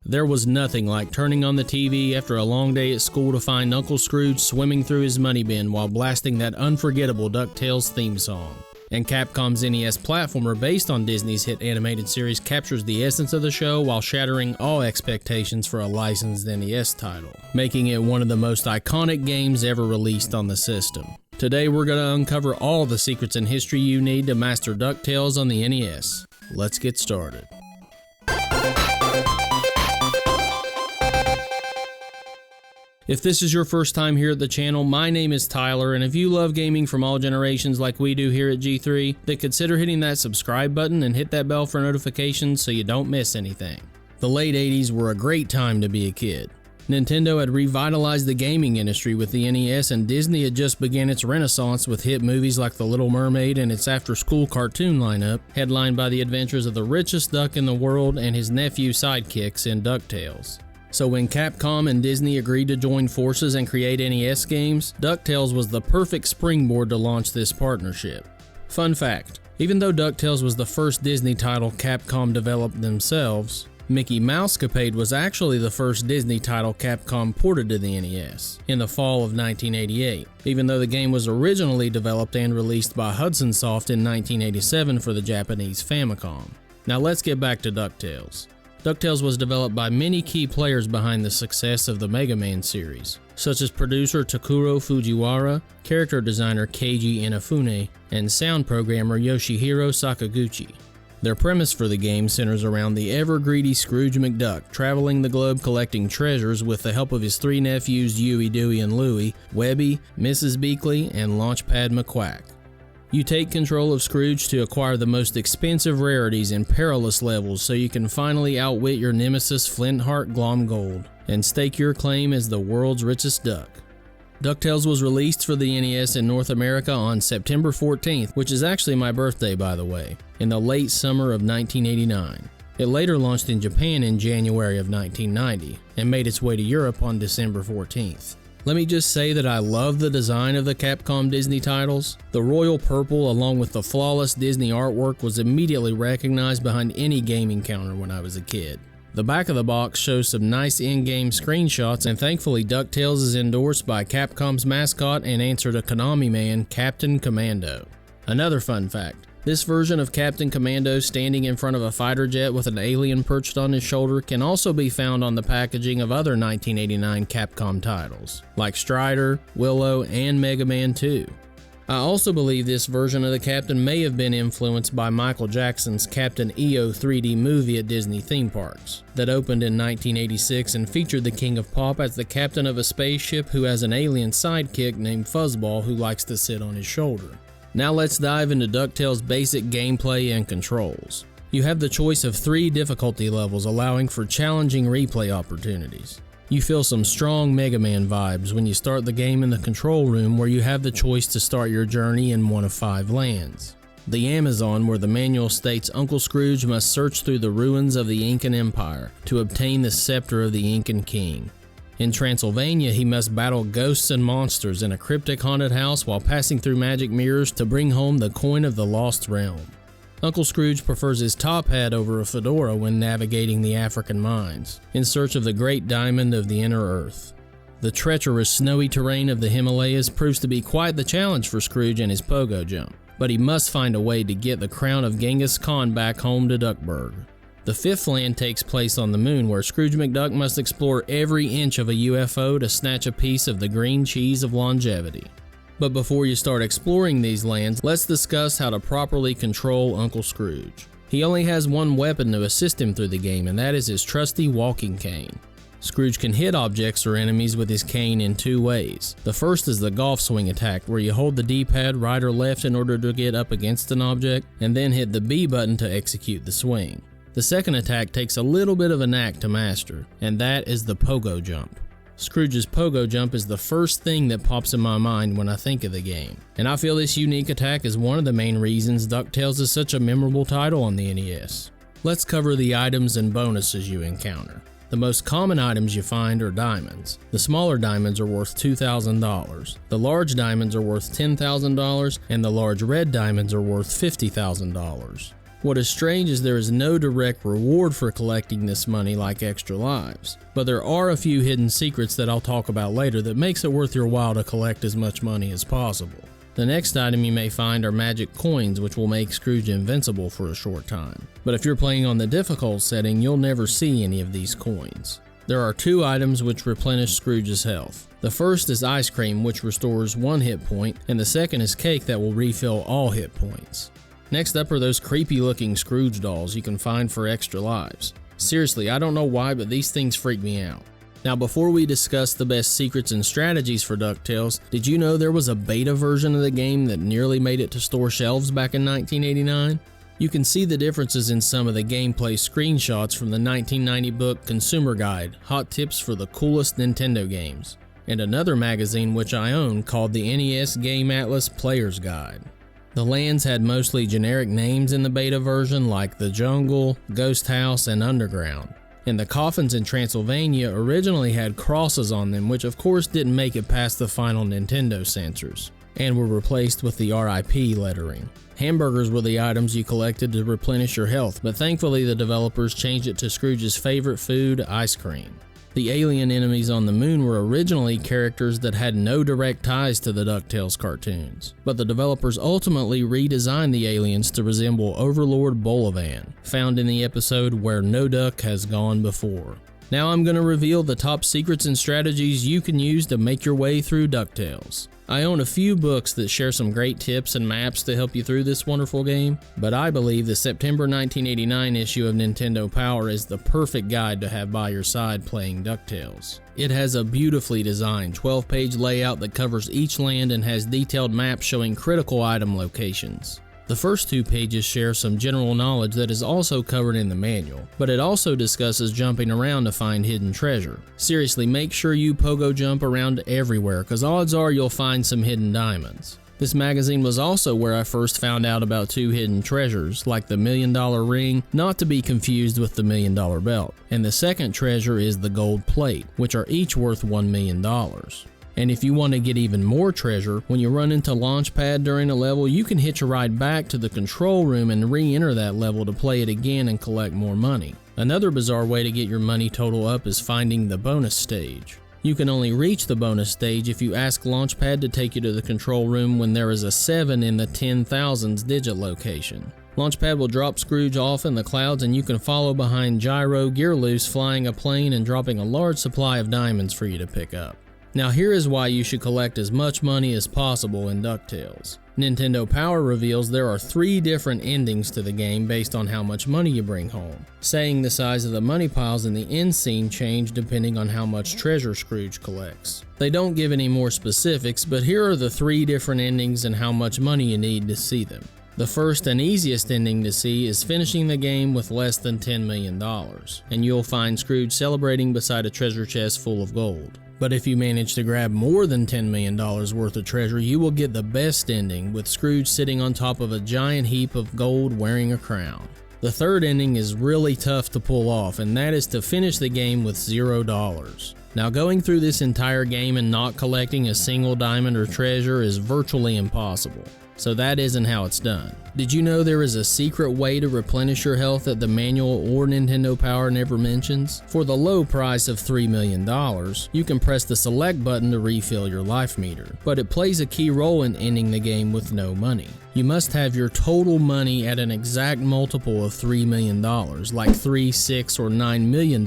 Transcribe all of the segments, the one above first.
There was nothing like turning on the TV after a long day at school to find Uncle Scrooge swimming through his money bin while blasting that unforgettable DuckTales theme song. And Capcom's NES platformer based on Disney's hit animated series captures the essence of the show while shattering all expectations for a licensed NES title, making it one of the most iconic games ever released on the system. Today we're going to uncover all the secrets and history you need to master DuckTales on the NES. Let's get started. If this is your first time here at the channel, my name is Tyler, and if you love gaming from all generations like we do here at G3, then consider hitting that subscribe button and hit that bell for notifications so you don't miss anything. The late 80s were a great time to be a kid. Nintendo had revitalized the gaming industry with the NES, and Disney had just begun its renaissance with hit movies like The Little Mermaid and its after-school cartoon lineup, headlined by the adventures of the richest duck in the world and his nephew sidekicks in DuckTales. So when Capcom and Disney agreed to join forces and create NES games, DuckTales was the perfect springboard to launch this partnership. Fun fact, even though DuckTales was the first Disney title Capcom developed themselves, Mickey Mousecapade was actually the first Disney title Capcom ported to the NES in the fall of 1988, even though the game was originally developed and released by Hudson Soft in 1987 for the Japanese Famicom. Now let's get back to DuckTales. DuckTales was developed by many key players behind the success of the Mega Man series, such as producer Takuro Fujiwara, character designer Keiji Inafune, and sound programmer Yoshihiro Sakaguchi. Their premise for the game centers around the ever-greedy Scrooge McDuck traveling the globe collecting treasures with the help of his three nephews Huey, Dewey, and Louie, Webby, Mrs. Beakley, and Launchpad McQuack. You take control of Scrooge to acquire the most expensive rarities in perilous levels so you can finally outwit your nemesis Flintheart Glomgold and stake your claim as the world's richest duck. DuckTales was released for the NES in North America on September 14th, which is actually my birthday by the way, in the late summer of 1989. It later launched in Japan in January of 1990 and made its way to Europe on December 14th. Let me just say that I love the design of the Capcom Disney titles. The royal purple along with the flawless Disney artwork was immediately recognized behind any gaming counter when I was a kid. The back of the box shows some nice in-game screenshots, and thankfully DuckTales is endorsed by Capcom's mascot and answer to Konami man Captain Commando. Another fun fact, this version of Captain Commando standing in front of a fighter jet with an alien perched on his shoulder can also be found on the packaging of other 1989 Capcom titles, like Strider, Willow, and Mega Man 2. I also believe this version of the Captain may have been influenced by Michael Jackson's Captain EO 3D movie at Disney theme parks, that opened in 1986 and featured the King of Pop as the captain of a spaceship who has an alien sidekick named Fuzzball who likes to sit on his shoulder. Now let's dive into DuckTales' basic gameplay and controls. You have the choice of 3 difficulty levels allowing for challenging replay opportunities. You feel some strong Mega Man vibes when you start the game in the control room where you have the choice to start your journey in one of 5 lands. The Amazon, where the manual states Uncle Scrooge must search through the ruins of the Incan Empire to obtain the scepter of the Incan King. In Transylvania, he must battle ghosts and monsters in a cryptic haunted house while passing through magic mirrors to bring home the coin of the Lost Realm. Uncle Scrooge prefers his top hat over a fedora when navigating the African mines, in search of the great diamond of the inner earth. The treacherous snowy terrain of the Himalayas proves to be quite the challenge for Scrooge and his pogo jump, but he must find a way to get the crown of Genghis Khan back home to Duckburg. The 5th land takes place on the moon, where Scrooge McDuck must explore every inch of a UFO to snatch a piece of the green cheese of longevity. But before you start exploring these lands, let's discuss how to properly control Uncle Scrooge. He only has one weapon to assist him through the game, and that is his trusty walking cane. Scrooge can hit objects or enemies with his cane in 2 ways. The first is the golf swing attack, where you hold the D-pad right or left in order to get up against an object, and then hit the B button to execute the swing. The second attack takes a little bit of a knack to master, and that is the pogo jump. Scrooge's pogo jump is the first thing that pops in my mind when I think of the game, and I feel this unique attack is one of the main reasons DuckTales is such a memorable title on the NES. Let's cover the items and bonuses you encounter. The most common items you find are diamonds. The smaller diamonds are worth $2,000, the large diamonds are worth $10,000, and the large red diamonds are worth $50,000. What is strange is there is no direct reward for collecting this money like extra lives, but there are a few hidden secrets that I'll talk about later that makes it worth your while to collect as much money as possible. The next item you may find are magic coins, which will make Scrooge invincible for a short time. But if you're playing on the difficult setting, you'll never see any of these coins. There are 2 items which replenish Scrooge's health. The first is ice cream, which restores 1 hit point, and the second is cake that will refill all hit points. Next up are those creepy looking Scrooge dolls you can find for extra lives. Seriously, I don't know why, but these things freak me out. Now, before we discuss the best secrets and strategies for DuckTales, did you know there was a beta version of the game that nearly made it to store shelves back in 1989? You can see the differences in some of the gameplay screenshots from the 1990 book Consumer Guide, Hot Tips for the Coolest Nintendo Games, and another magazine which I own called the NES Game Atlas Player's Guide. The lands had mostly generic names in the beta version like the Jungle, Ghost House, and Underground. And the coffins in Transylvania originally had crosses on them, which of course didn't make it past the final Nintendo censors, and were replaced with the RIP lettering. Hamburgers were the items you collected to replenish your health, but thankfully the developers changed it to Scrooge's favorite food, ice cream. The alien enemies on the moon were originally characters that had no direct ties to the DuckTales cartoons, but the developers ultimately redesigned the aliens to resemble Overlord Bolivan, found in the episode Where No Duck Has Gone Before. Now I'm going to reveal the top secrets and strategies you can use to make your way through DuckTales. I own a few books that share some great tips and maps to help you through this wonderful game, but I believe the September 1989 issue of Nintendo Power is the perfect guide to have by your side playing DuckTales. It has a beautifully designed 12-page layout that covers each land and has detailed maps showing critical item locations. The first 2 pages share some general knowledge that is also covered in the manual, but it also discusses jumping around to find hidden treasure. Seriously, make sure you pogo jump around everywhere, cause odds are you'll find some hidden diamonds. This magazine was also where I first found out about 2 hidden treasures, like the $1 million ring, not to be confused with the $1 million belt, and the second treasure is the gold plate, which are each worth $1 million. And if you want to get even more treasure, when you run into Launchpad during a level, you can hitch a ride back to the control room and re-enter that level to play it again and collect more money. Another bizarre way to get your money total up is finding the bonus stage. You can only reach the bonus stage if you ask Launchpad to take you to the control room when there is a 7 in the 10,000s digit location. Launchpad will drop Scrooge off in the clouds and you can follow behind Gyro Gearloose flying a plane and dropping a large supply of diamonds for you to pick up. Now here is why you should collect as much money as possible in DuckTales. Nintendo Power reveals there are 3 different endings to the game based on how much money you bring home, saying the size of the money piles in the end scene change depending on how much treasure Scrooge collects. They don't give any more specifics, but here are the 3 different endings and how much money you need to see them. The first and easiest ending to see is finishing the game with less than $10 million, and you'll find Scrooge celebrating beside a treasure chest full of gold. But if you manage to grab more than $10 million worth of treasure, you will get the best ending, with Scrooge sitting on top of a giant heap of gold wearing a crown. The third ending is really tough to pull off, and that is to finish the game with $0. Now, going through this entire game and not collecting a single diamond or treasure is virtually impossible. So that isn't how it's done. Did you know there is a secret way to replenish your health that the manual or Nintendo Power never mentions? For the low price of $3 million, you can press the select button to refill your life meter, but it plays a key role in ending the game with no money. You must have your total money at an exact multiple of $3 million, like $3, $6, or $9 million.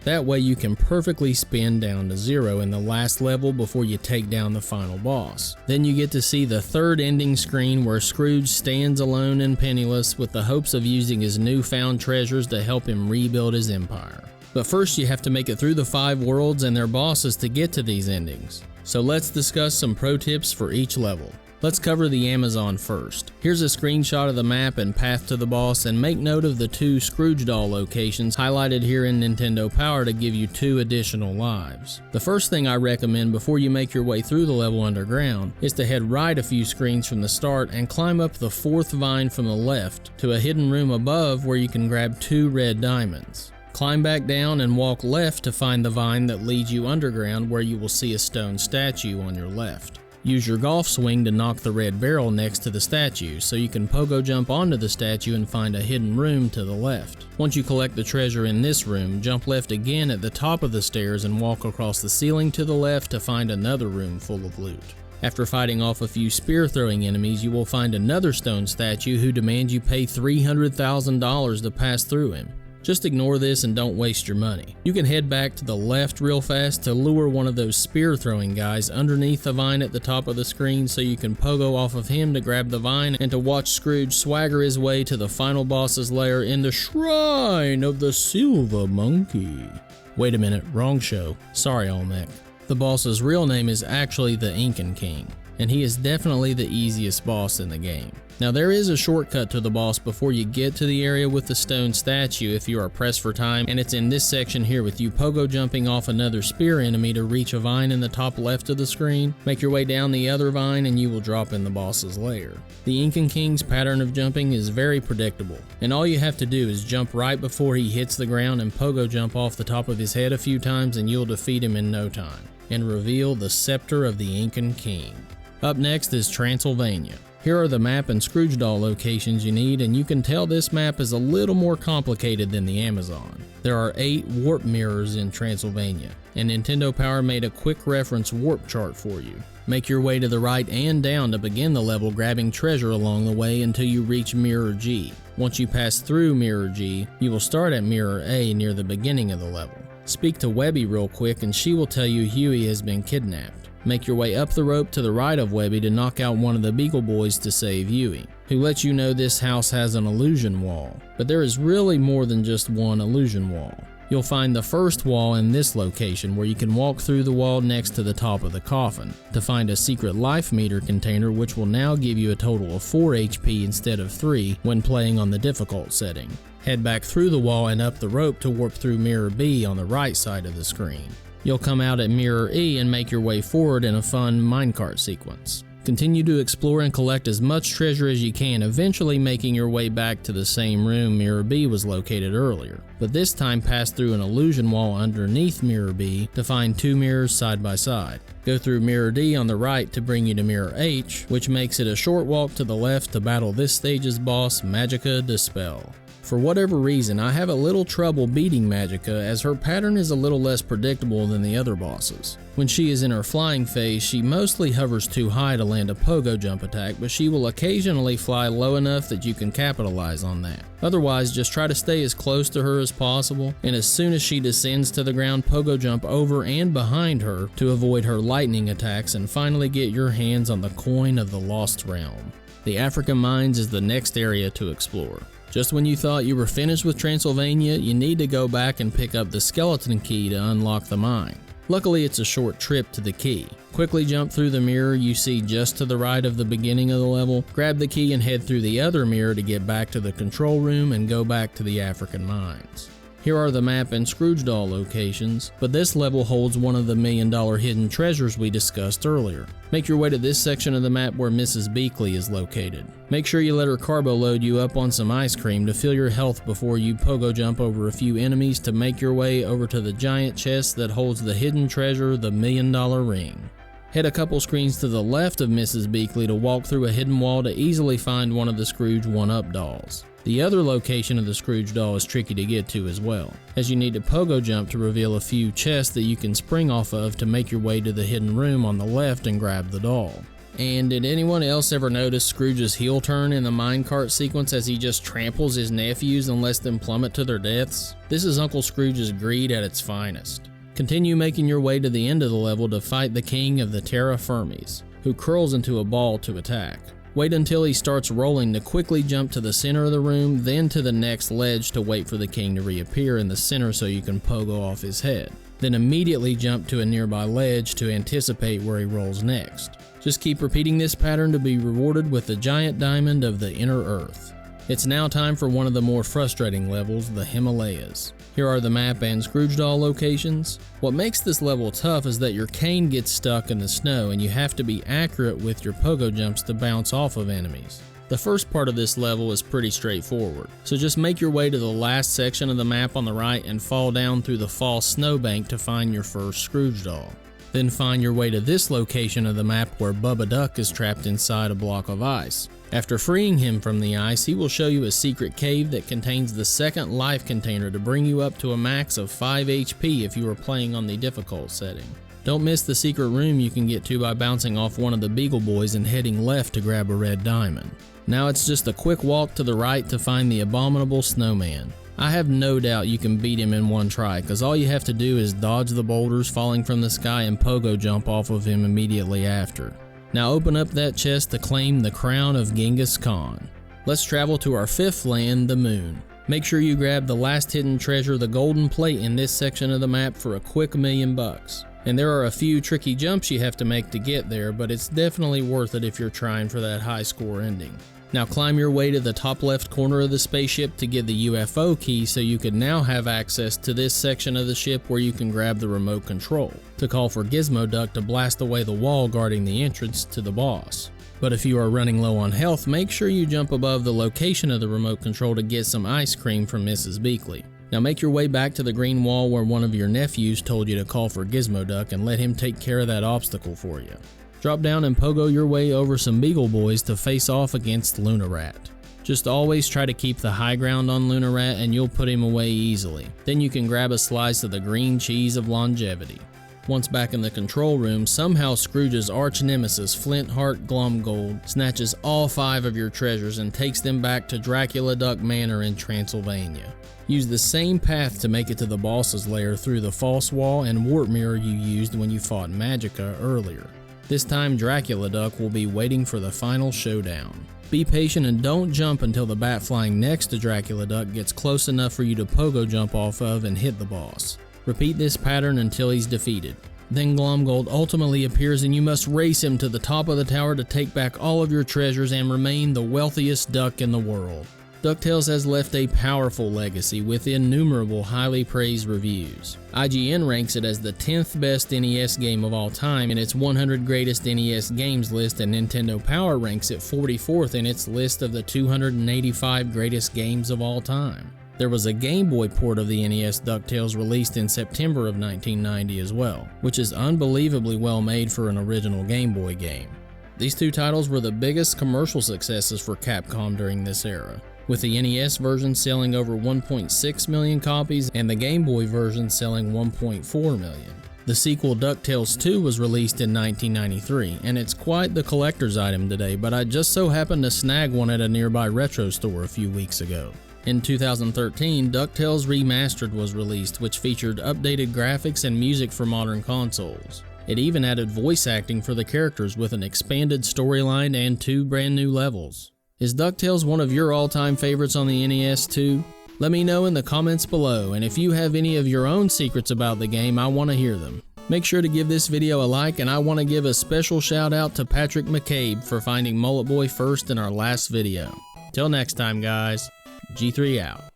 That way you can perfectly spin down to 0 in the last level before you take down the final boss. Then you get to see the third ending screen where Scrooge stands alone and penniless with the hopes of using his newfound treasures to help him rebuild his empire. But first you have to make it through the 5 worlds and their bosses to get to these endings. So let's discuss some pro tips for each level. Let's cover the Amazon first. Here's a screenshot of the map and path to the boss, and make note of the 2 Scrooge doll locations highlighted here in Nintendo Power to give you 2 additional lives. The first thing I recommend before you make your way through the level underground is to head right a few screens from the start and climb up the 4th vine from the left to a hidden room above where you can grab 2 red diamonds. Climb back down and walk left to find the vine that leads you underground, where you will see a stone statue on your left. Use your golf swing to knock the red barrel next to the statue, so you can pogo jump onto the statue and find a hidden room to the left. Once you collect the treasure in this room, jump left again at the top of the stairs and walk across the ceiling to the left to find another room full of loot. After fighting off a few spear-throwing enemies, you will find another stone statue who demands you pay $300,000 to pass through him. Just ignore this and don't waste your money. You can head back to the left real fast to lure one of those spear-throwing guys underneath the vine at the top of the screen so you can pogo off of him to grab the vine and to watch Scrooge swagger his way to the final boss's lair in the Shrine of the Silver Monkey. Wait a minute, wrong show. Sorry, Olmec. The boss's real name is actually the Incan King, and he is definitely the easiest boss in the game. Now there is a shortcut to the boss before you get to the area with the stone statue if you are pressed for time, and it's in this section here with you pogo jumping off another spear enemy to reach a vine in the top left of the screen. Make your way down the other vine and you will drop in the boss's lair. The Incan King's pattern of jumping is very predictable, and all you have to do is jump right before he hits the ground and pogo jump off the top of his head a few times and you'll defeat him in no time and reveal the scepter of the Incan King. Up next is Transylvania. Here are the map and Scrooge doll locations you need, and you can tell this map is a little more complicated than the Amazon. There are 8 warp mirrors in Transylvania, and Nintendo Power made a quick reference warp chart for you. Make your way to the right and down to begin the level, grabbing treasure along the way until you reach Mirror G. Once you pass through Mirror G, you will start at Mirror A near the beginning of the level. Speak to Webby real quick and she will tell you Huey has been kidnapped. Make your way up the rope to the right of Webby to knock out one of the Beagle Boys to save Huey, who lets you know this house has an illusion wall. But there is really more than just one illusion wall. You'll find the first wall in this location where you can walk through the wall next to the top of the coffin to find a secret life meter container which will now give you a total of 4 HP instead of 3 when playing on the difficult setting. Head back through the wall and up the rope to warp through Mirror B on the right side of the screen. You'll come out at Mirror E and make your way forward in a fun minecart sequence. Continue to explore and collect as much treasure as you can, eventually making your way back to the same room Mirror B was located earlier, but this time pass through an illusion wall underneath Mirror B to find 2 mirrors side by side. Go through Mirror D on the right to bring you to Mirror H, which makes it a short walk to the left to battle this stage's boss, Magica Dispel. For whatever reason, I have a little trouble beating Magica as her pattern is a little less predictable than the other bosses. When she is in her flying phase, she mostly hovers too high to land a pogo jump attack, but she will occasionally fly low enough that you can capitalize on that. Otherwise, just try to stay as close to her as possible, and as soon as she descends to the ground, pogo jump over and behind her to avoid her lightning attacks and finally get your hands on the coin of the Lost Realm. The African Mines is the next area to explore. Just when you thought you were finished with Transylvania, you need to go back and pick up the skeleton key to unlock the mine. Luckily, it's a short trip to the key. Quickly jump through the mirror you see just to the right of the beginning of the level, grab the key and head through the other mirror to get back to the control room and go back to the African Mines. Here are the map and Scrooge doll locations, but this level holds one of the $1 million hidden treasures we discussed earlier. Make your way to this section of the map where Mrs. Beakley is located. Make sure you let her carbo load you up on some ice cream to fill your health before you pogo jump over a few enemies to make your way over to the giant chest that holds the hidden treasure, the $1 million ring. Head a couple screens to the left of Mrs. Beakley to walk through a hidden wall to easily find one of the Scrooge 1-Up dolls. The other location of the Scrooge doll is tricky to get to as well, as you need to pogo jump to reveal a few chests that you can spring off of to make your way to the hidden room on the left and grab the doll. And did anyone else ever notice Scrooge's heel turn in the minecart sequence as he just tramples his nephews and lets them plummet to their deaths? This is Uncle Scrooge's greed at its finest. Continue making your way to the end of the level to fight the king of the Terra Firmes, who curls into a ball to attack. Wait until he starts rolling to quickly jump to the center of the room, then to the next ledge to wait for the king to reappear in the center so you can pogo off his head. Then immediately jump to a nearby ledge to anticipate where he rolls next. Just keep repeating this pattern to be rewarded with the giant diamond of the inner earth. It's now time for one of the more frustrating levels, the Himalayas. Here are the map and Scrooge doll locations. What makes this level tough is that your cane gets stuck in the snow and you have to be accurate with your pogo jumps to bounce off of enemies. The first part of this level is pretty straightforward, so just make your way to the last section of the map on the right and fall down through the false snowbank to find your first Scrooge doll. Then find your way to this location of the map where Bubba Duck is trapped inside a block of ice. After freeing him from the ice, he will show you a secret cave that contains the second life container to bring you up to a max of 5 HP if you are playing on the difficult setting. Don't miss the secret room you can get to by bouncing off one of the Beagle Boys and heading left to grab a red diamond. Now it's just a quick walk to the right to find the abominable snowman. I have no doubt you can beat him in one try, cause all you have to do is dodge the boulders falling from the sky and pogo jump off of him immediately after. Now open up that chest to claim the crown of Genghis Khan. Let's travel to our fifth land, the moon. Make sure you grab the last hidden treasure, the golden plate, in this section of the map for a quick $1,000,000. And there are a few tricky jumps you have to make to get there, but it's definitely worth it if you're trying for that high score ending. Now climb your way to the top left corner of the spaceship to get the UFO key so you can now have access to this section of the ship where you can grab the remote control to call for Gizmo Duck to blast away the wall guarding the entrance to the boss. But if you are running low on health, make sure you jump above the location of the remote control to get some ice cream from Mrs. Beakley. Now make your way back to the green wall where one of your nephews told you to call for Gizmo Duck and let him take care of that obstacle for you. Drop down and pogo your way over some Beagle Boys to face off against Lunarat. Just always try to keep the high ground on Lunarat and you'll put him away easily. Then you can grab a slice of the green cheese of longevity. Once back in the control room, somehow Scrooge's arch nemesis Flintheart Glomgold snatches all 5 of your treasures and takes them back to Dracula Duck Manor in Transylvania. Use the same path to make it to the boss's lair through the false wall and warp mirror you used when you fought Magica earlier. This time Dracula Duck will be waiting for the final showdown. Be patient and don't jump until the bat flying next to Dracula Duck gets close enough for you to pogo jump off of and hit the boss. Repeat this pattern until he's defeated. Then Glomgold ultimately appears and you must race him to the top of the tower to take back all of your treasures and remain the wealthiest duck in the world. DuckTales has left a powerful legacy with innumerable highly praised reviews. IGN ranks it as the 10th best NES game of all time in its 100 greatest NES games list, and Nintendo Power ranks it 44th in its list of the 285 greatest games of all time. There was a Game Boy port of the NES DuckTales released in September of 1990 as well, which is unbelievably well made for an original Game Boy game. These two titles were the biggest commercial successes for Capcom during this era, with the NES version selling over 1.6 million copies and the Game Boy version selling 1.4 million. The sequel DuckTales 2 was released in 1993, and it's quite the collector's item today, but I just so happened to snag one at a nearby retro store a few weeks ago. In 2013, DuckTales Remastered was released, which featured updated graphics and music for modern consoles. It even added voice acting for the characters with an expanded storyline and 2 brand new levels. Is DuckTales one of your all-time favorites on the NES too? Let me know in the comments below, and if you have any of your own secrets about the game, I want to hear them. Make sure to give this video a like, and I want to give a special shout out to Patrick McCabe for finding Mullet Boy first in our last video. Till next time guys, G3 out.